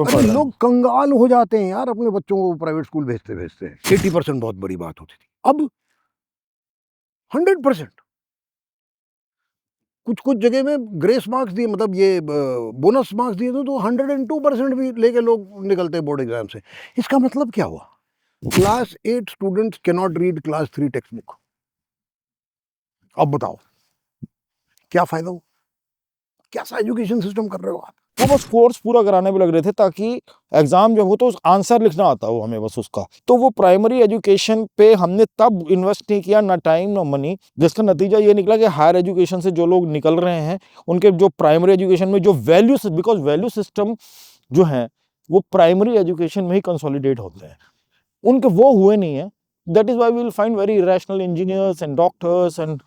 अरे लोग कंगाल हो जाते हैं यार अपने बच्चों को प्राइवेट स्कूल भेजते भेजते। 80% बहुत बड़ी बात होती थी, अब 100%। कुछ कुछ जगह में ग्रेस मार्क्स दिए, मतलब ये बोनस मार्क्स दिए तो 102% भी लेके लोग निकलते बोर्ड एग्जाम से। इसका मतलब क्या हुआ? Class 8 students can not read class 3 text book. अब बताओ क्या फायदा हो? कैसा एजुकेशन सिस्टम कर रहे हो आप? वो बस कोर्स पूरा कराने में लग रहे थे ताकि एग्जाम जो हो तो आंसर लिखना आता हो हमें बस उसका। तो वो प्राइमरी एजुकेशन पे हमने तब इन्वेस्ट नहीं किया, ना टाइम ना मनी, जिसका नतीजा ये निकला कि हायर एजुकेशन से जो लोग निकल रहे हैं उनके जो प्राइमरी एजुकेशन में जो वैल्यूज, बिकॉज वैल्यू सिस्टम जो है वो प्राइमरी एजुकेशन में ही कंसोलिडेट होते हैं, उनके वो हुए नहीं है। That is why we will find very irrational engineers and doctors and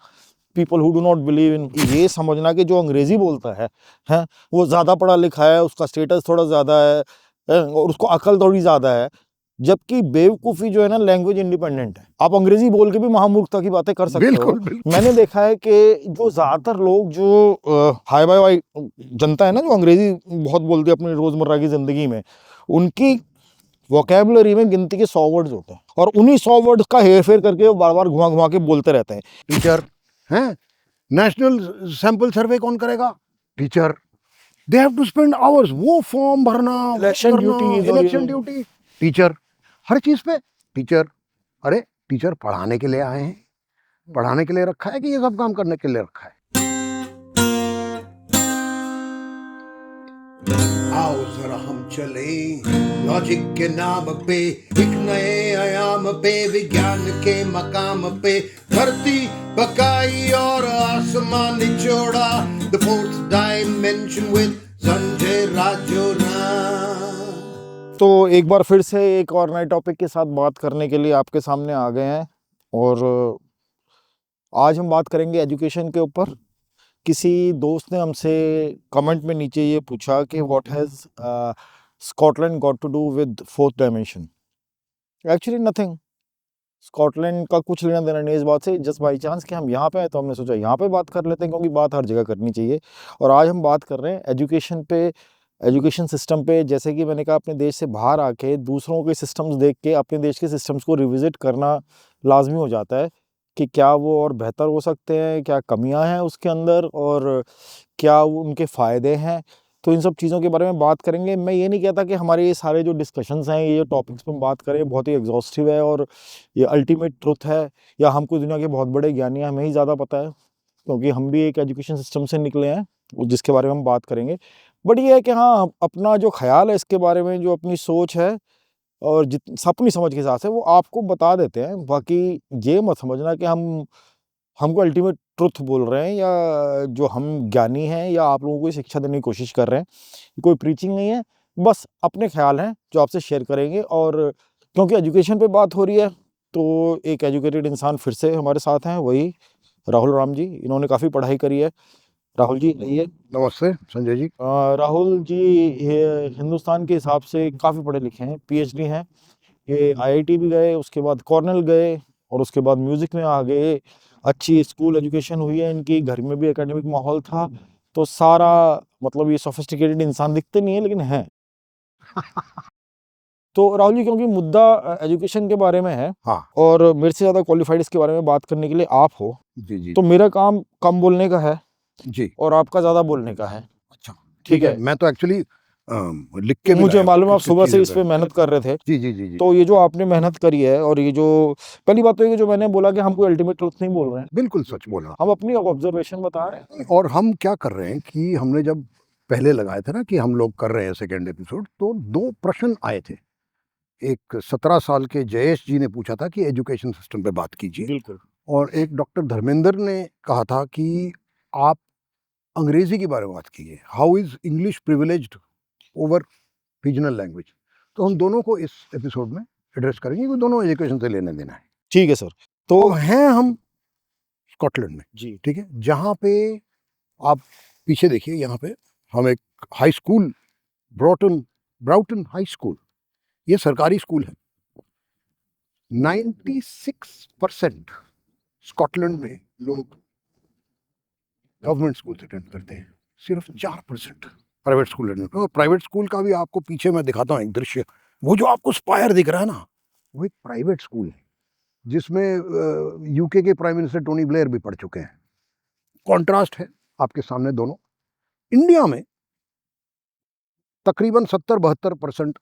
people who do not believe in. ये समझना कि जो अंग्रेजी बोलता है वो ज़्यादा पढ़ा लिखा है, उसका स्टेटस थोड़ा ज़्यादा है और उसको अकल थोड़ी ज़्यादा है, जबकि बेवकूफ़ी जो है ना लैंग्वेज इंडिपेंडेंट है। आप अंग्रेजी बोल के भी महामूर्खता की बातें कर सकते हो। मैंने देखा है कि जो ज़्यादातर लोग जो हाई बाई वाई जनता है ना, जो अंग्रेजी बहुत बोलती है अपनी रोज़मर्रा की ज़िंदगी में, उनकी वोकेबलरी में गिनती के 100 वर्ड्स होते हैं और उन्हीं 100 वर्ड्स का हेर फेर करके वो बार बार घुमा घुमा के बोलते रहते हैं। टीचर हैं, नेशनल सैंपल सर्वे कौन करेगा? Teacher. They have to spend hours, वो फॉर्म भरना, इलेक्शन ड्यूटी, टीचर। हर चीज पे टीचर। अरे टीचर पढ़ाने के लिए आए हैं, पढ़ाने के लिए रखा है कि ये सब काम करने के लिए रखा है? आओ जरा हम चले लॉजिक के नाम पे, एक नए आयाम पे, विज्ञान के मकाम पे, धरती पकाई और आसमान निचोड़ा, the fourth dimension with Sanjay Rajora. तो एक बार फिर से एक और नए टॉपिक के साथ बात करने के लिए आपके सामने आ गए हैं और आज हम बात करेंगे एजुकेशन के ऊपर। किसी दोस्त ने हमसे कमेंट में नीचे ये पूछा कि what has Scotland got to do with fourth dimension. Actually nothing, Scotland का कुछ लेना देना नहीं इस बात से। जस्ट बाई चांस कि हम यहाँ पे आए तो हमने सोचा यहाँ पे बात कर लेते हैं, क्योंकि बात हर जगह करनी चाहिए। और आज हम बात कर रहे हैं एजुकेशन पे, एजुकेशन सिस्टम पे। जैसे कि मैंने कहा, अपने देश से बाहर आके दूसरों के सिस्टम्स देख के अपने देश के सिस्टम्स को रिविज़िट करना लाजमी हो जाता है कि क्या वो और बेहतर हो सकते हैं, क्या कमियां हैं उसके अंदर और क्या उनके फ़ायदे हैं। तो इन सब चीज़ों के बारे में बात करेंगे। मैं ये नहीं कहता कि हमारे ये सारे जो डिस्कशंस हैं, ये जो टॉपिक्स पे हम बात करें बहुत ही एग्जॉस्टिव है और ये अल्टीमेट ट्रुथ है, या हमको दुनिया के बहुत बड़े ज्ञानी हैं, हमें ही ज़्यादा पता है, क्योंकि हम भी एक एजुकेशन सिस्टम से निकले हैं जिसके बारे में हम बात करेंगे। बट ये है कि हाँ, अपना जो ख्याल है इसके बारे में, जो अपनी सोच है और अपनी समझ के हिसाब से वो आपको बता देते हैं। बाकी ये मत समझना कि हमको अल्टीमेट ट्रुथ बोल रहे हैं या जो हम ज्ञानी हैं या आप लोगों को शिक्षा देने की कोशिश कर रहे हैं। कोई प्रीचिंग नहीं है, बस अपने ख्याल हैं जो आपसे शेयर करेंगे। और क्योंकि एजुकेशन पे बात हो रही है तो एक एजुकेटेड इंसान फिर से हमारे साथ हैं, वही राहुल राम जी। इन्होंने काफ़ी पढ़ाई करी है। राहुल जी आइए। नमस्ते संजय जी। राहुल जी हिंदुस्तान के हिसाब से काफ़ी पढ़े लिखे हैं, पीएचडी हैं। ये आईआईटी भी गए, उसके बाद कॉर्नेल गए और उसके बाद म्यूज़िक में आ गए। अच्छी स्कूल एजुकेशन हुई है इनकी, घर में भी एकेडमिक माहौल था। तो सारा मतलब ये सोफिस्टिकेटेड इंसान दिखते नहीं है लेकिन हैं। तो राहुल जी, क्योंकि मुद्दा एजुकेशन के बारे में है, हाँ, और मेरे से ज़्यादा क्वालिफाइड इसके बारे में बात करने के लिए आप हो, जी जी तो मेरा काम कम बोलने का है जी। और आपका ज़्यादा बोलने का है। अच्छा ठीक है। मैं तो एक्चुअली लिख के भी मुझे लाया हूँ मालूम है आप किस-किस सुबह से चीज़ें इस पे मेहनत कर रहे थे। जी जी जी जी। तो ये जो आपने मेहनत करी है, और ये जो पहली बात तो ये कि जो मैंने बोला कि हम कोई अल्टीमेट ट्रुथ नहीं बोल रहे हैं, बिल्कुल सच बोला। हम अपनी ऑब्जर्वेशन बता रहे हैं। और हम क्या कर रहे हैं कि हमने जब पहले लगाए थे ना कि हम लोग कर रहे हैं सेकंड एपिसोड, तो 2 प्रश्न आए थे। एक 17 साल के जयेश जी ने पूछा था कि एजुकेशन सिस्टम पे बात कीजिए, बिल्कुल। और एक डॉक्टर धर्मेंद्र ने कहा था कि आप अंग्रेजी के बारे में बात कीजिए, how is English privileged over regional language. तो हम दोनों को इस एपिसोड में एड्रेस करेंगे, क्योंकि दोनों एजुकेशन से लेना देना है। ठीक है सर। तो अब हैं हम स्कॉटलैंड में, जी, ठीक है, जहाँ पे आप पीछे देखिए, यहाँ पे हम एक high school, Broughton high school, ये सरकारी स्कूल है। 96% स्कॉटलैंड में लोग गवर्नमेंट स्कूल अटेंड करते हैं, सिर्फ 4% प्राइवेट स्कूल एडमिट करो। प्राइवेट स्कूल का भी आपको पीछे मैं दिखाता हूँ एक दृश्य, वो जो आपको स्पायर दिख रहा है ना, वो एक प्राइवेट स्कूल है जिसमें यूके के प्राइम मिनिस्टर टोनी ब्लेयर भी पढ़ चुके हैं। कॉन्ट्रास्ट है आपके सामने दोनों। इंडिया में तकरीबन 70-72%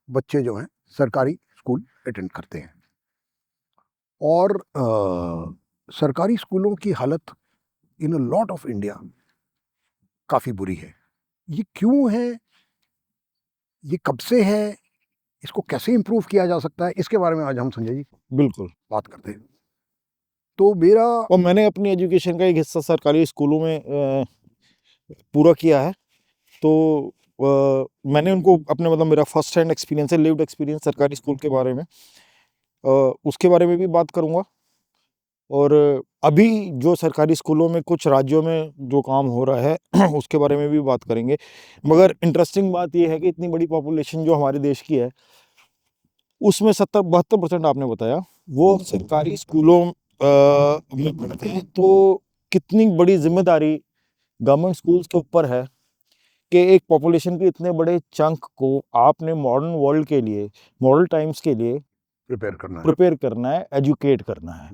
बच्चे जो हैं सरकारी स्कूल अटेंड करते हैं, और सरकारी स्कूलों की हालत इन अ लॉट ऑफ इंडिया काफ़ी बुरी है। ये क्यों है, ये कब से है, इसको कैसे इम्प्रूव किया जा सकता है, इसके बारे में आज हम संजय जी बिल्कुल बात करते हैं। तो मेरा और मैंने अपनी एजुकेशन का एक हिस्सा सरकारी स्कूलों में पूरा किया है, तो मैंने उनको अपने मतलब मेरा फर्स्ट हैंड एक्सपीरियंस है, लिव्ड एक्सपीरियंस सरकारी स्कूल के बारे में, उसके बारे में भी बात करूँगा। और अभी जो सरकारी स्कूलों में कुछ राज्यों में जो काम हो रहा है उसके बारे में भी बात करेंगे। मगर इंटरेस्टिंग बात ये है कि इतनी बड़ी पॉपुलेशन जो हमारे देश की है, उसमें 70-72% आपने बताया वो सरकारी स्कूलों में पढ़ते हैं। तो कितनी बड़ी जिम्मेदारी गवर्नमेंट स्कूल्स के ऊपर है कि एक पॉपुलेशन के इतने बड़े चंक को आपने मॉडर्न वर्ल्ड के लिए, मॉडर्न टाइम्स के लिए प्रिपेयर करना है, एजुकेट करना है।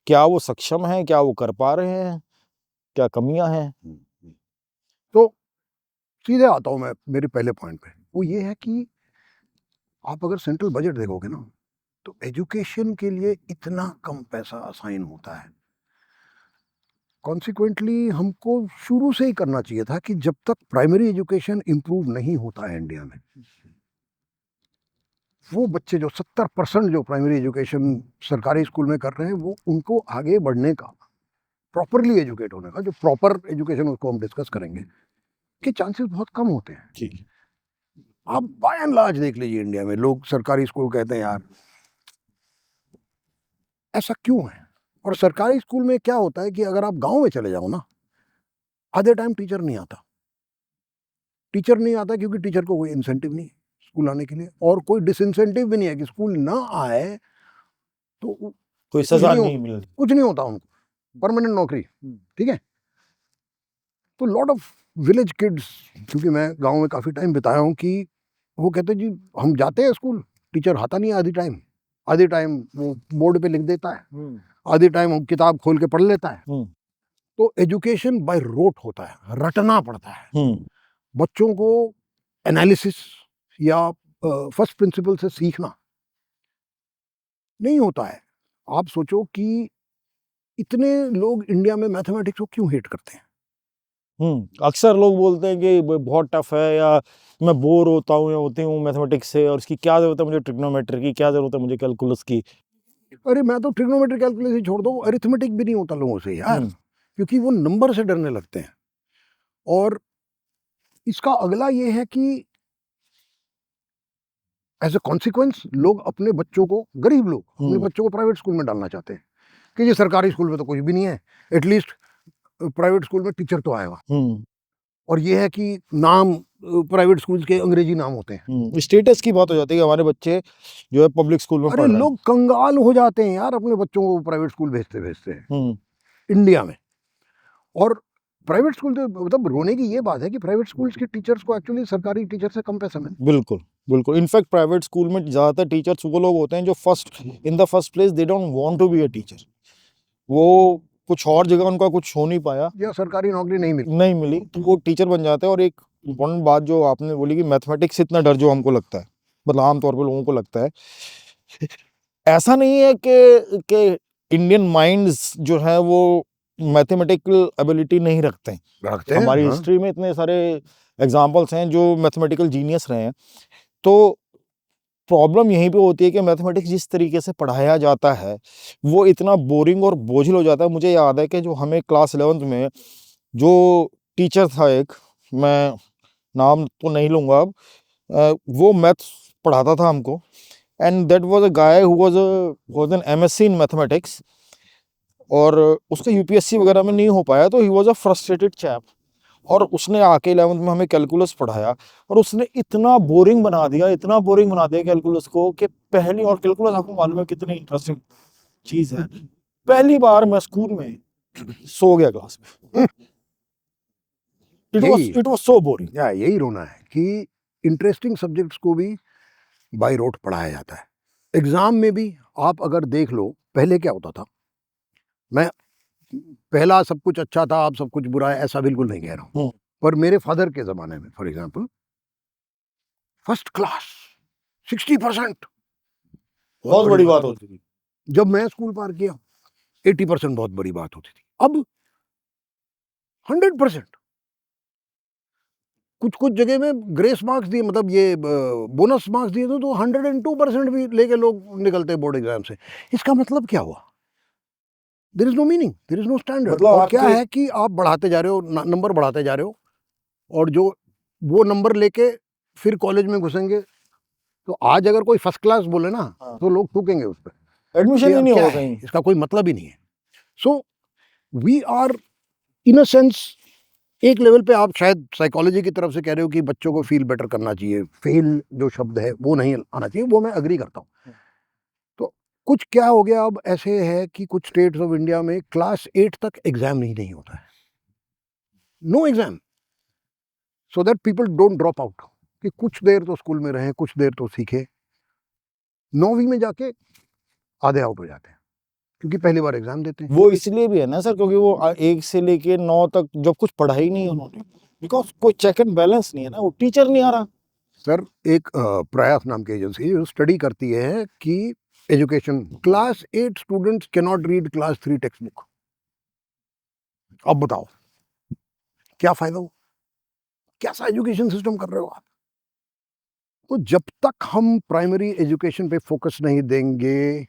क्या वो सक्षम है, क्या वो कर पा रहे हैं, क्या कमियां हैं? तो सीधे आता हूँ मैं मेरे पहले पॉइंट पे, वो ये है कि आप अगर सेंट्रल बजट देखोगे ना, तो एजुकेशन के लिए इतना कम पैसा असाइन होता है। कॉन्सिक्वेंटली हमको शुरू से ही करना चाहिए था कि जब तक प्राइमरी एजुकेशन इम्प्रूव नहीं होता है इंडिया में, वो बच्चे जो 70% जो प्राइमरी एजुकेशन सरकारी स्कूल में कर रहे हैं, वो उनको आगे बढ़ने का, प्रॉपरली एजुकेट होने का, जो प्रॉपर एजुकेशन उसको हम डिस्कस करेंगे, के चांसेस बहुत कम होते हैं। ठीक। आप बाय एंड लार्ज देख लीजिए, इंडिया में लोग सरकारी स्कूल कहते हैं, यार ऐसा क्यों है? और सरकारी स्कूल में क्या होता है कि अगर आप गांव में चले जाओ ना, आधे टाइम टीचर नहीं आता। टीचर नहीं आता क्योंकि टीचर को कोई इंसेंटिव नहीं है स्कूल आने के लिए, और कोई डिसइंसेंटिव भी नहीं है कि स्कूल ना आए तो कोई सजा नहीं मिल रही, कुछ नहीं होता उनको, परमानेंट नौकरी, ठीक है। तो लॉट ऑफ विलेज किड्स, क्योंकि मैं गांव में काफ़ी टाइम बिताया हूँ, कि वो कहते जी हम जाते हैं स्कूल, टीचर आता नहीं है आधी टाइम वो बोर्ड पे लिख देता है, आधी टाइम हम किताब खोल के पढ़ लेता है। तो एजुकेशन बाय रोट होता है, रटना पड़ता है बच्चों को। एनालिसिस या फर्स्ट प्रिंसिपल से सीखना नहीं होता है। आप सोचो कि इतने लोग इंडिया में मैथमेटिक्स को क्यों हेट करते हैं? अक्सर लोग बोलते हैं कि बहुत टफ है, या मैं बोर होता हूँ या होती हूँ मैथमेटिक्स से, और इसकी क्या जरूरत है मुझे, ट्रिग्नोमेट्री की क्या जरूरत है मुझे, कैलकुलस की। अरे मैं तो ट्रिग्नोमेट्री कैलकुलस ही छोड़ दो, अरिथमेटिक भी नहीं होता लोगों से यार, क्योंकि वो नंबर से डरने लगते हैं। और इसका अगला ये है कि एज ए कॉन्सिक्वेंस लोग अपने बच्चों को, गरीब लोग अपने बच्चों को प्राइवेट स्कूल में डालना चाहते हैं कि ये सरकारी स्कूल में तो कुछ भी नहीं है, एटलीस्ट प्राइवेट स्कूल में टीचर तो आएगा। और ये है कि नाम प्राइवेट स्कूल के अंग्रेजी नाम होते हैं, स्टेटस की बात हो जाती है कि हमारे बच्चे जो है पब्लिक स्कूल में पढ़ रहे हैं। लोग कंगाल हो जाते हैं यार अपने बच्चों को प्राइवेट स्कूल भेजते इंडिया में। और प्राइवेट स्कूल तो मतलब रोने की ये बात है कि प्राइवेट स्कूल्स के टीचर्स को एक्चुअली सरकारी टीचर से कम पैसा मिलता है। बिल्कुल बिल्कुल। इनफैक्ट प्राइवेट स्कूल में ज़्यादातर टीचर्स वो लोग होते हैं जो in the first place they don't want to be a teacher. वो कुछ और जगह उनका कुछ हो नहीं पाया या सरकारी नौकरी नहीं मिली तो वो टीचर बन जाते हैं। और एक इम्पोर्टेंट बात जो आपने बोली कि मैथमेटिक्स से इतना डर जो हमको लगता है, मतलब आमतौर पर लोगों को लगता है, ऐसा नहीं है कि इंडियन माइंड्स जो है वो मैथमेटिकल एबिलिटी नहीं रखते हैं। हमारी हिस्ट्री में इतने सारे एग्जाम्पल्स हैं जो मैथमेटिकल जीनियस रहे हैं। तो प्रॉब्लम यहीं पे होती है कि मैथमेटिक्स जिस तरीके से पढ़ाया जाता है वो इतना बोरिंग और बोझिल हो जाता है। मुझे याद है कि जो हमें क्लास 11th में जो टीचर था, एक, मैं नाम तो नहीं लूँगा अब, वो मैथ्स पढ़ाता था हमको, and that was a guy who was an MSc in mathematics, और उसका यूपीएससी वगैरह में नहीं हो पाया, तो he was a frustrated chap. और उसने आके 11th में हमें कैलकुलस पढ़ाया, और उसने इतना बोरिंग बना दिया कैलकुलस को कि पहली, और कैलकुलस आपको मालूम है कितनी इंटरेस्टिंग चीज़ है, पहली बार मैं स्कूल में सो गया क्लास में। It was so boring. या यही रोना है कि इंटरेस्टिंग सब्जेक्ट्स को भी बाय रोट पढ़ाया जाता है। एग्जाम में भी आप अगर देख लो, पहले क्या होता था, मैं पहला सब कुछ अच्छा था, अब सब कुछ बुरा है, ऐसा बिल्कुल नहीं कह रहा हूँ, पर मेरे फादर के जमाने में फॉर एग्जाम्पल फर्स्ट क्लास 60% बहुत बड़ी बात होती थी। जब मैं स्कूल पार किया 80% बहुत बड़ी बात होती थी। अब 100%, कुछ कुछ जगह में ग्रेस मार्क्स दिए, मतलब ये बोनस मार्क्स दिए तो 102% भी लेके लोग निकलते बोर्ड एग्जाम से। इसका मतलब क्या हुआ? There is no meaning, there is no standard. मतलब और क्या आपके है कि आप बढ़ाते जा रहे हो, नंबर बढ़ाते जा रहे हो, और जो वो नंबर लेके फिर कॉलेज में घुसेंगे, तो आज अगर कोई फर्स्ट क्लास बोले ना, हाँ। तो लोग थूकेंगे उस पर, एडमिशन ही नहीं क्या होगा है, कहीं। इसका कोई मतलब ही नहीं है। So we are in a sense, एक लेवल पे आप शायद साइकोलॉजी की तरफ से कह रहे हो कि बच्चों को फील बेटर करना चाहिए, फेल जो शब्द है वो नहीं आना चाहिए, वो मैं अग्री करता हूँ। तो कुछ क्या हो गया अब ऐसे है कि कुछ स्टेट्स ऑफ इंडिया में क्लास 8 तक एग्जाम नहीं होता है, no exam, so that people don't drop out, कि कुछ देर तो स्कूल में रहें, कुछ देर तो सीखे, 9वीं में जाके आधे आउट हो जाते हैं क्योंकि पहली बार एग्जाम देते हैं। वो इसलिए भी है ना सर, क्योंकि वो 1 से लेके 9 तक जब कुछ पढ़ा ही नहीं उन्होंने, बिकॉज कोई चेक एंड बैलेंस नहीं है ना, वो टीचर नहीं आ रहा। सर एक प्रयास नाम की एजेंसी जो स्टडी करती है कि education, class 8 students can not read class 3 text book. अब बताओ क्या फायदा हो, कैसा एजुकेशन सिस्टम कर रहे हो आप? तो जब तक हम प्राइमरी एजुकेशन पे फोकस नहीं देंगे,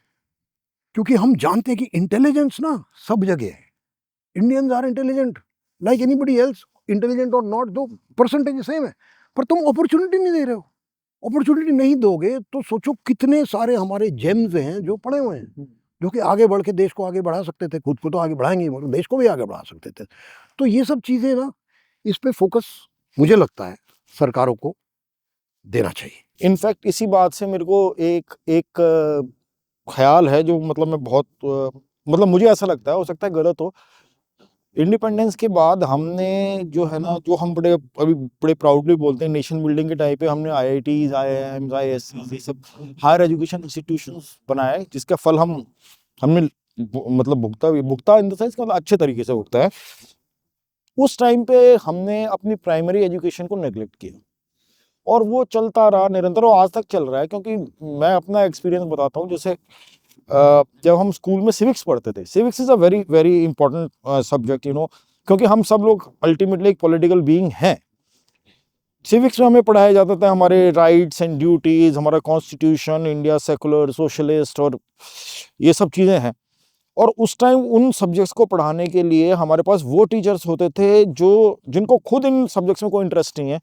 क्योंकि हम जानते हैं कि इंटेलिजेंस ना सब जगह है, Indians are intelligent like anybody else, intelligent और नॉट, दो परसेंटेज सेम है, पर तुम अपॉर्चुनिटी नहीं दे रहे हो। अपॉर्चुनिटी नहीं दोगे तो सोचो कितने सारे हमारे जेम्स हैं जो पड़े हुए हैं, जो कि आगे बढ़ के देश को आगे बढ़ा सकते थे, खुद को तो आगे बढ़ाएंगे मगर देश को भी आगे बढ़ा सकते थे। तो ये सब चीजें ना, इस पे फोकस मुझे लगता है सरकारों को देना चाहिए। इनफैक्ट इसी बात से मेरे को एक एक ख्याल है जो मतलब मैं बहुत मतलब मुझे ऐसा लगता है, हो सकता है गलत हो, इंडिपेंडेंस के बाद हमने जो है ना, जो हम बड़े प्राउडली बोलते हैं नेशन बिल्डिंग के टाइम पे, हमने IITs, IIMs, ISCs, ये सब हायर एजुकेशन इंस्टीट्यूशंस बनाए, जिसका फल हमने मतलब भुगता इन द सेंस, मतलब अच्छे तरीके से भुगता है। उस टाइम पे हमने अपनी प्राइमरी एजुकेशन को नेग्लेक्ट किया और वो चलता रहा निरंतर, और आज तक चल रहा है। क्योंकि मैं अपना एक्सपीरियंस बताता हूँ, जैसे जब हम स्कूल में सिविक्स पढ़ते थे, civics is a very very important subject, you know, क्योंकि हम सब लोग अल्टीमेटली एक पॉलिटिकल बीइंग हैं। सिविक्स में हमें पढ़ाया जाता था हमारे राइट्स एंड ड्यूटीज, हमारा कॉन्स्टिट्यूशन, इंडिया सेकुलर सोशलिस्ट, और ये सब चीज़ें हैं। और उस टाइम उन सब्जेक्ट्स को पढ़ाने के लिए हमारे पास वो टीचर्स होते थे जो जिनको खुद इन सब्जेक्ट्स में कोई इंटरेस्ट नहीं है,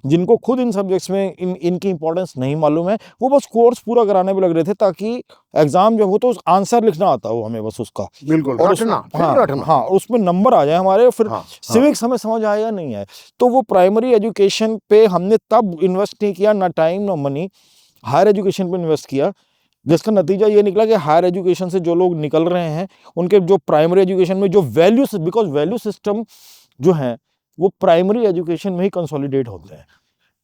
जिनको खुद इन सब्जेक्ट्स में इनकी इंपॉर्टेंस नहीं मालूम है, वो बस कोर्स पूरा कराने में लग रहे थे ताकि एग्जाम जब हो तो आंसर लिखना आता हो हमें बस उसका, बिल्कुल और रटना, फिर हाँ रटना। हाँ, उसमें नंबर आ जाए हमारे, फिर हाँ, सिविक्स हमें समझ आया नहीं है। तो वो प्राइमरी एजुकेशन पे हमने तब इन्वेस्ट नहीं किया, ना टाइम ना मनी, हायर एजुकेशन पे इन्वेस्ट किया, जिसका नतीजा ये निकला कि हायर एजुकेशन से जो लोग निकल रहे हैं उनके जो प्राइमरी एजुकेशन में जो वैल्यूज, बिकॉज वैल्यू सिस्टम जो है वो प्राइमरी एजुकेशन में ही कंसोलिडेट होते हैं,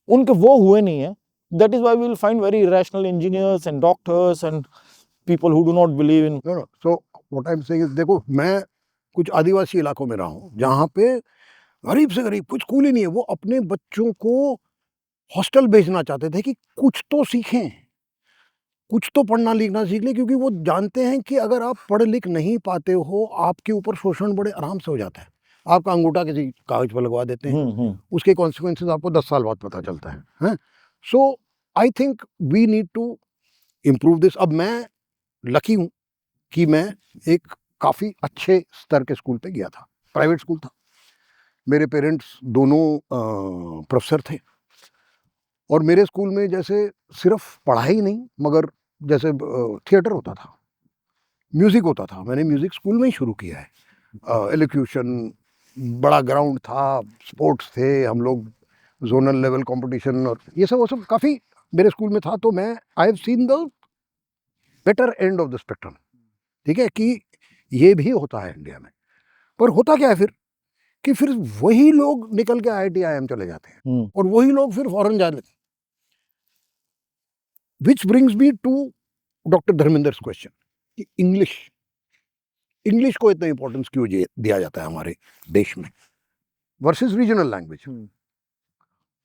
उनके वो हुए नहीं है। That is why we will find very irrational engineers and doctors and people who do not believe in. So what I am saying is, देखो मैं कुछ आदिवासी इलाकों में रहा हूँ जहाँ पे गरीब से गरीब कुछ स्कूल ही नहीं है, वो अपने बच्चों को हॉस्टल भेजना चाहते थे कि कुछ तो सीखें, कुछ तो पढ़ना लिखना सीख ले, क्योंकि वो जानते हैं कि अगर आप पढ़ लिख नहीं पाते हो, आपके ऊपर शोषण बड़े आराम से हो जाता है। आपका अंगूठा किसी कागज पर लगवा देते हैं, उसके कॉन्सिक्वेंसेस आपको 10 साल बाद पता चलता है। So I think we need to improve this. अब मैं लकी हूँ कि मैं एक काफ़ी अच्छे स्तर के स्कूल पे गया था, प्राइवेट स्कूल था, मेरे पेरेंट्स दोनों प्रोफेसर थे, और मेरे स्कूल में जैसे सिर्फ पढ़ाई नहीं मगर जैसे थिएटर होता था, म्यूज़िक होता था, मैंने म्यूज़िक स्कूल में ही शुरू किया है, एलोक्यूशन, बड़ा ग्राउंड था, स्पोर्ट्स थे, हम लोग जोनल लेवल कंपटीशन और ये सब वो सब काफ़ी मेरे स्कूल में था। तो मैं I have seen the better end of the spectrum, ठीक है, कि ये भी होता है इंडिया में। पर होता क्या है फिर कि फिर वही लोग निकल के IIT IIM चले जाते हैं और वही लोग फिर फॉरेन जा लेते हैं। Which brings me to doctor Dharmendra question कि इंग्लिश को इतना इंपॉर्टेंस क्यों दिया जाता है हमारे देश में वर्सेस रीजनल लैंग्वेज।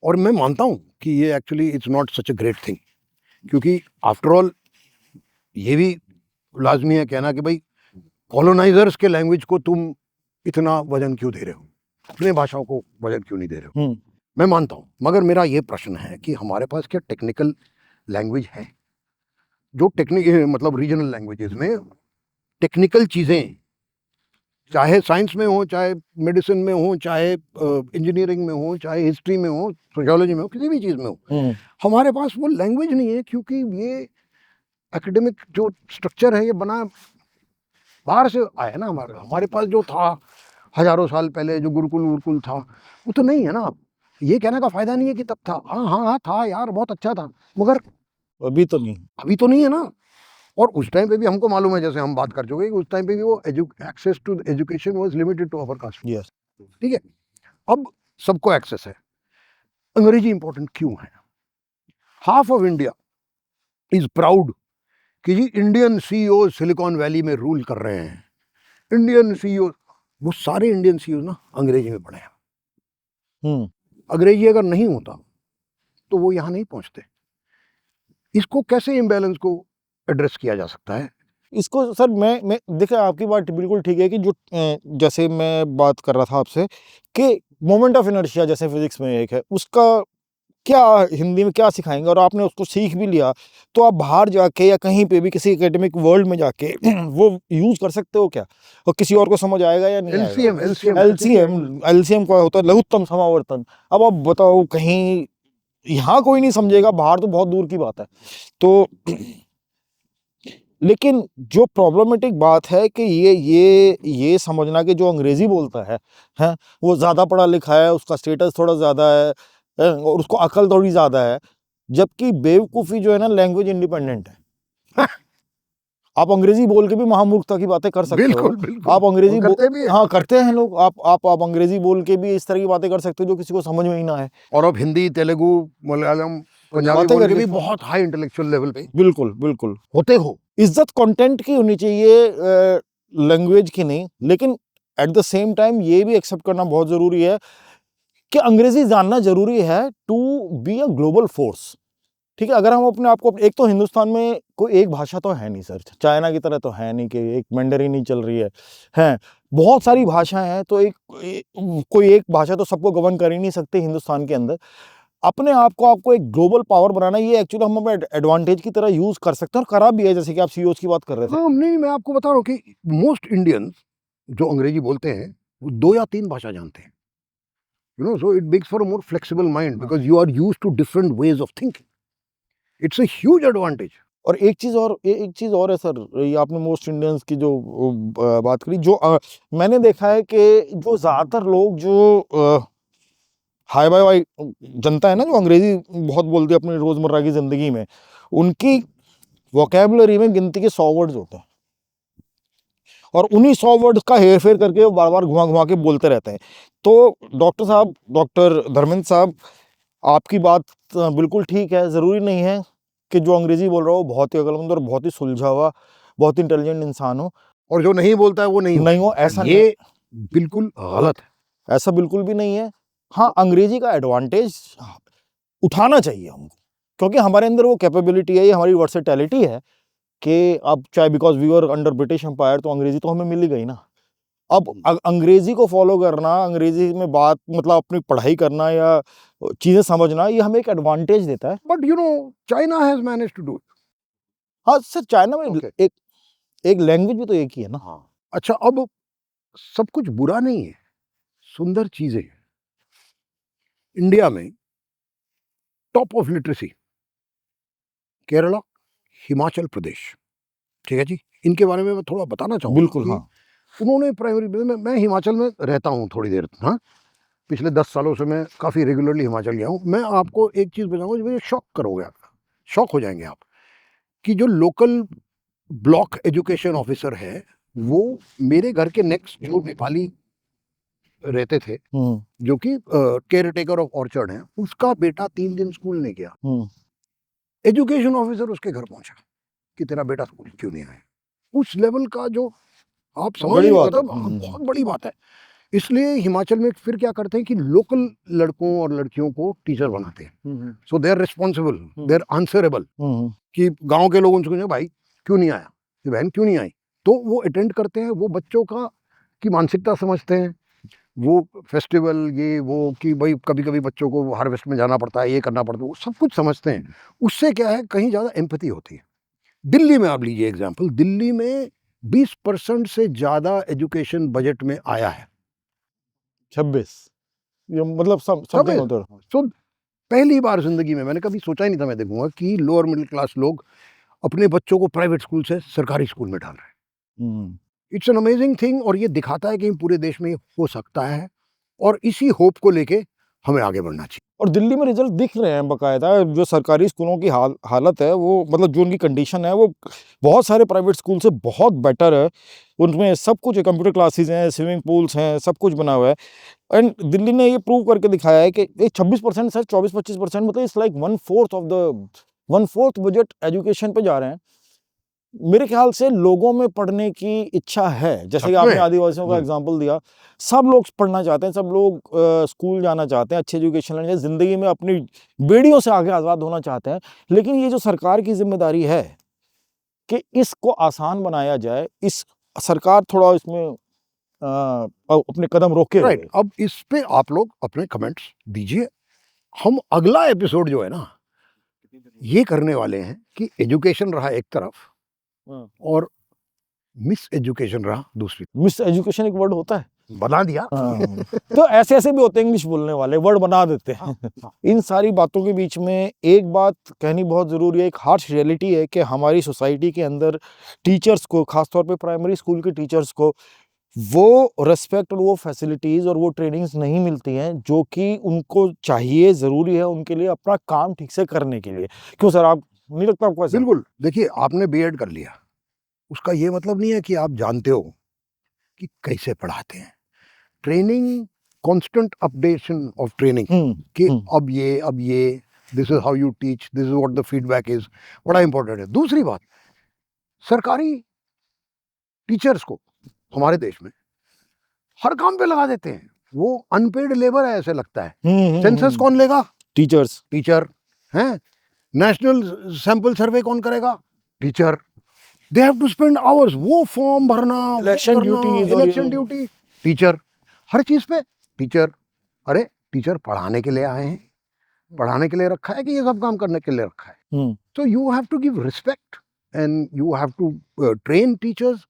और मैं मानता हूं कि ये actually it's not such a great thing, क्योंकि आफ्टर ऑल ये भी लाजमी है कहना कि भाई कॉलोनाइजर्स के लैंग्वेज को तुम इतना वजन क्यों दे रहे हो, अपने भाषाओं को वजन क्यों नहीं दे रहे हो। मैं मानता हूं, मगर मेरा ये प्रश्न है कि हमारे पास क्या टेक्निकल लैंग्वेज है जो मतलब रीजनल लैंग्वेजेस में टेक्निकल चीज़ें, चाहे साइंस में हो, चाहे मेडिसिन में हो, चाहे इंजीनियरिंग में हो, चाहे हिस्ट्री में हो, सोशियोलॉजी में हो, किसी भी चीज़ में हो, हमारे पास वो लैंग्वेज नहीं है, क्योंकि ये एकेडमिक जो स्ट्रक्चर है ये बना बाहर से आया ना। हमारे पास जो था हजारों साल पहले जो गुरुकुल था वो तो नहीं है ना। ये कहने का फायदा नहीं है कि तब था, हाँ था यार, बहुत अच्छा था, मगर अभी तो नहीं है ना। और उस टाइम पे भी हमको मालूम है, जैसे हम बात कर चुके हैं, उस टाइम पे भी वो access to education was limited to upper caste. Yes, ठीक है, अब सबको एक्सेस है। अंग्रेजी इंपॉर्टेंट क्यों है? Half of India is proud कि जी इंडियन सीईओ सिलिकॉन वैली में रूल कर रहे हैं। इंडियन सीईओ, वो सारे इंडियन सीईओ ना अंग्रेजी में पढ़े हैं। अंग्रेजी अगर नहीं होता तो वो यहाँ नहीं पहुंचते। इसको कैसे इम्बैलेंस को एड्रेस किया जा सकता है? इसको सर मैं देखिए, आपकी बात बिल्कुल ठीक है कि जो जैसे मैं बात कर रहा था आपसे कि मोमेंट ऑफ इनर्शिया जैसे फिजिक्स में एक है, उसका क्या हिंदी में क्या सिखाएंगे, और आपने उसको सीख भी लिया तो आप बाहर जाके या कहीं पे भी किसी एकेडमिक वर्ल्ड में जाके वो यूज कर सकते हो क्या, और किसी और को समझ आएगा या नहीं आएगा? एलसीएम का होता है लघुत्तम समावर्तन। अब आप बताओ, कहीं यहाँ कोई नहीं समझेगा, बाहर तो बहुत दूर की बात है। तो लेकिन जो प्रॉब्लमेटिक बात है कि ये समझना कि जो अंग्रेजी बोलता है वो ज़्यादा पढ़ा लिखा है, उसका स्टेटस थोड़ा ज़्यादा है और उसको अकल थोड़ी ज़्यादा है, जबकि बेवकूफ़ी जो है ना, लैंग्वेज इंडिपेंडेंट है। आप अंग्रेजी बोल के भी महामूर्खता की बातें कर सकते हो। बिल्कुल, आप अंग्रेजी करते हैं लोग। आप अंग्रेजी बोल के भी इस तरह की बातें कर सकते हो जो किसी को समझ में ही ना है। और अब हिंदी, तेलुगु, मलयालम, पंजाबी बोल के भी बहुत हाई इंटेलेक्चुअल लेवल पे बिल्कुल होते हो। इज्जत कंटेंट की होनी चाहिए, लैंग्वेज की नहीं। लेकिन एट द सेम टाइम ये भी एक्सेप्ट करना बहुत जरूरी है कि अंग्रेजी जानना जरूरी है to be a global force. ठीक है, अगर हम अपने आप को, एक तो हिंदुस्तान में कोई एक भाषा तो है नहीं सर, चाइना की तरह तो है नहीं कि एक मैंडरीन ही चल रही है बहुत सारी भाषाएं हैं। तो कोई एक भाषा तो सबको गवर्न कर ही नहीं सकते हिंदुस्तान के अंदर। अपने आप को आपको एक ग्लोबल पावर बनाना, ये एक्चुअली हम अपने एडवांटेज की तरह यूज कर सकते हैं और करा भी है, जैसे कि आप सीईओ की बात कर रहे थे। हाँ, नहीं, मैं आपको बता रहा हूँ कि मोस्ट इंडियंस जो अंग्रेजी बोलते हैं वो 2 या 3 भाषा जानते हैं, you know. So it makes for a more flexible mind because you are used to different ways of thinking. It's a huge advantage. और एक चीज और है सर, ये आपने मोस्ट इंडियंस की जो बात करी, जो मैंने देखा है कि जो ज्यादातर लोग जो हाई बाय वाई जनता है ना, जो अंग्रेजी बहुत बोलती है अपनी रोजमर्रा की जिंदगी में, उनकी वोकेबलरी में गिनती के 100 वर्ड्स होते हैं और उन्हीं 100 वर्ड्स का हेर फेर करके वो बार बार घुमा घुमा के बोलते रहते हैं। तो डॉक्टर साहब, डॉक्टर धर्मेंद्र साहब, आपकी बात बिल्कुल ठीक है। ज़रूरी नहीं है कि जो अंग्रेजी बोल रहा हो बहुत ही अक्लमंद और बहुत ही सुलझा हुआ, बहुत इंटेलिजेंट इंसान हो, और जो नहीं बोलता है वो नहीं हो। ऐसा ये बिल्कुल गलत है। ऐसा बिल्कुल भी नहीं है। हाँ, अंग्रेजी का एडवांटेज उठाना चाहिए हमको, क्योंकि हमारे अंदर वो कैपेबिलिटी है, ये हमारी वर्सेटैलिटी है कि अब चाहे because we were under British empire तो अंग्रेजी तो हमें मिल ही गई ना। अब अंग्रेजी को फॉलो करना, अंग्रेजी में बात मतलब अपनी पढ़ाई करना या चीजें समझना, ये हमें एक एडवांटेज देता है। But you know, China has managed to do it. हाँ सर, चाइना में एक लैंग्वेज भी तो एक ही है ना। हाँ, अच्छा, अब सब कुछ बुरा नहीं है, सुंदर चीजें। इंडिया में top of literacy Kerala, Himachal Pradesh, ठीक है जी। इनके बारे में मैं थोड़ा बताना चाहूँगा। बिल्कुल, हाँ। उन्होंने प्राइमरी, मैं हिमाचल में रहता हूँ थोड़ी देर, हाँ, पिछले 10 सालों से मैं काफ़ी रेगुलरली हिमाचल गया हूँ। मैं आपको एक चीज़ बताऊँगा जो मुझे शॉक हो जाएंगे आप, कि जो लोकल ब्लॉक एजुकेशन ऑफिसर है वो मेरे घर के नेक्स्ट जो नेपाली रहते थे जो कि केयर टेकर ऑफ ऑर्चर्ड हैं, उसका बेटा 3 दिन स्कूल नहीं गया। एजुकेशन ऑफिसर उसके घर पहुंचा कि तेरा बेटा स्कूल क्यों नहीं आया। उस लेवल का जो आप समझ बड़ी नहीं बात है। मतलब बहुत बड़ी बात है। इसलिए हिमाचल में फिर क्या करते हैं कि लोकल लड़कों और लड़कियों को टीचर बनाते हैं। So they are responsible, they are answerable, कि गांव के लोग उनसे पूछें भाई क्यों नहीं आया, ये बहन क्यों नहीं आई, तो वो अटेंड करते हैं। वो बच्चों का की मानसिकता समझते हैं, वो फेस्टिवल ये वो कि भाई कभी कभी बच्चों को हार्वेस्ट में जाना पड़ता है, ये करना पड़ता है, वो सब कुछ समझते हैं। उससे क्या है, कहीं ज़्यादा एम्पैथी होती है। दिल्ली में आप लीजिए एग्जाम्पल, दिल्ली में 20% से ज़्यादा एजुकेशन बजट में आया है। 26 ये मतलब समथिंग होता है। तो पहली बार जिंदगी में मैंने कभी सोचा ही नहीं था मैं देखूंगा कि लोअर मिडिल क्लास लोग अपने बच्चों को प्राइवेट स्कूल से सरकारी स्कूल में डाल रहे हैं। इट्स एन अमेजिंग थिंग, और ये दिखाता है कि पूरे देश में हो सकता है, और इसी होप को लेके हमें आगे बढ़ना चाहिए। और दिल्ली में रिजल्ट दिख रहे हैं बकायदा। जो सरकारी स्कूलों की हालत है वो मतलब जो उनकी कंडीशन है वो बहुत सारे प्राइवेट स्कूल से बहुत बेटर है। उनमें सब कुछ है, कंप्यूटर क्लासेस हैं, स्विमिंग पूल्स हैं, सब कुछ बना हुआ है। एंड दिल्ली ने ये प्रूव करके दिखाया है कि 26% से 24-25% मतलब इट्स लाइक 1/4 बजट एजुकेशन पे जा रहे हैं। मेरे ख्याल से लोगों में पढ़ने की इच्छा है, जैसे कि आपने आदिवासियों का एग्जांपल दिया। सब लोग पढ़ना चाहते हैं, सब लोग स्कूल जाना चाहते हैं, अच्छी एजुकेशन लेना, जिंदगी में अपनी बेड़ियों से आगे आज़ाद होना चाहते हैं। लेकिन ये जो सरकार की जिम्मेदारी है कि इसको आसान बनाया जाए, इस सरकार थोड़ा इसमें अपने कदम रोके। राइट, अब इस पे आप लोग अपने कमेंट्स दीजिए। हम अगला एपिसोड जो है ना ये करने वाले हैं कि एजुकेशन रहा एक तरफ और मिस एजुकेशन रहा दूसरी। मिस एजुकेशन एक वर्ड होता है, बना दिया। तो ऐसे ऐसे भी होते हैं इंग्लिश बोलने वाले, वर्ड बना देते हैं। इन सारी बातों के बीच में एक बात कहनी बहुत ज़रूरी है। एक हार्श रियलिटी है कि हमारी सोसाइटी के अंदर टीचर्स को, खासतौर पे प्राइमरी स्कूल के टीचर्स को वो रिस्पेक्ट और वो फैसिलिटीज़ और वो ट्रेनिंग्स नहीं मिलती हैं जो कि उनको चाहिए, ज़रूरी है उनके लिए अपना काम ठीक से करने के लिए। क्यों सर, आप नहीं लगता आपको ऐसा? बिल्कुल, देखिए आपने बीएड कर लिया, उसका ये मतलब नहीं है कि आप जानते हो कि कैसे पढ़ाते हैं। Training, constant updation of training, कि अब ये this is how you teach, this is what the feedback is, बड़ा इंपॉर्टेंट है। दूसरी बात, सरकारी टीचर्स को हमारे देश में हर काम पे लगा देते हैं। वो अनपेड लेबर है ऐसे लगता है। सेंसस कौन लेगा? टीचर हैं। नेशनल सैंपल सर्वे कौन करेगा? Teacher. They have to spend hours, वो फॉर्म भरना, इलेक्शन ड्यूटी, टीचर। हर चीज पे टीचर। अरे टीचर पढ़ाने के लिए आए हैं, पढ़ाने के लिए रखा है कि ये सब काम करने के लिए रखा है? तो you have to give respect and you have to train teachers,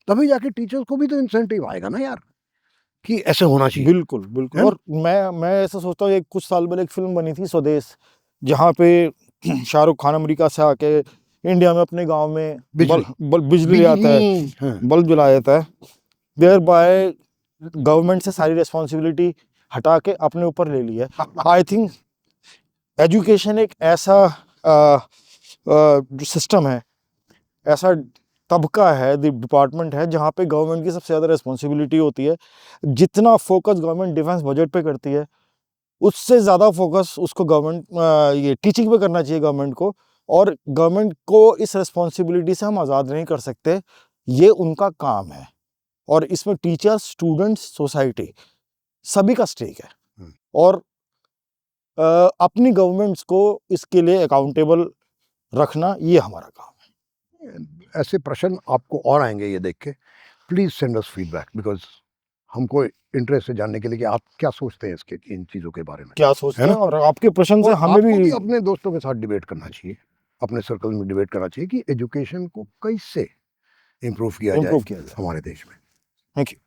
तभी जाके टीचर्स को भी तो इंसेंटिव आएगा ना यार कि ऐसे होना चाहिए। बिल्कुल बिल्कुल। और मैं ऐसा सोचता हूँ, कुछ साल पहले एक फिल्म बनी थी स्वदेश, जहाँ पे शाहरुख खान अमेरिका से आके इंडिया में अपने गांव में बिजली ले आता है, बल्ब जलाया जाता है। देयर बाय गवर्नमेंट से सारी रिस्पॉन्सिबिलिटी हटा के अपने ऊपर ले लिया। आई थिंक एजुकेशन एक ऐसा जो सिस्टम है, ऐसा तबका है, डिपार्टमेंट है जहाँ पे गवर्नमेंट की सबसे ज़्यादा रिस्पॉन्सिबिलिटी होती है। जितना फोकस गवर्नमेंट डिफेंस बजट पे करती है, उससे ज़्यादा फोकस उसको गवर्नमेंट ये टीचिंग पे करना चाहिए गवर्नमेंट को। और गवर्नमेंट को इस रिस्पॉन्सिबिलिटी से हम आज़ाद नहीं कर सकते, ये उनका काम है। और इसमें टीचर्स, स्टूडेंट्स, सोसाइटी सभी का स्टेक है। और अपनी गवर्नमेंट्स को इसके लिए अकाउंटेबल रखना, ये हमारा काम है। ऐसे प्रश्न आपको और आएंगे ये देख के, please send us feedback, because हमको इंटरेस्ट है जानने के लिए कि आप क्या सोचते हैं इसके, इन चीज़ों के बारे में क्या सोचते हैं। और आपके प्रश्न से हमें भी अपने दोस्तों के साथ डिबेट करना चाहिए, अपने सर्कल में डिबेट करना चाहिए कि एजुकेशन को कैसे इम्प्रूव किया जाए हमारे देश में। Thank you.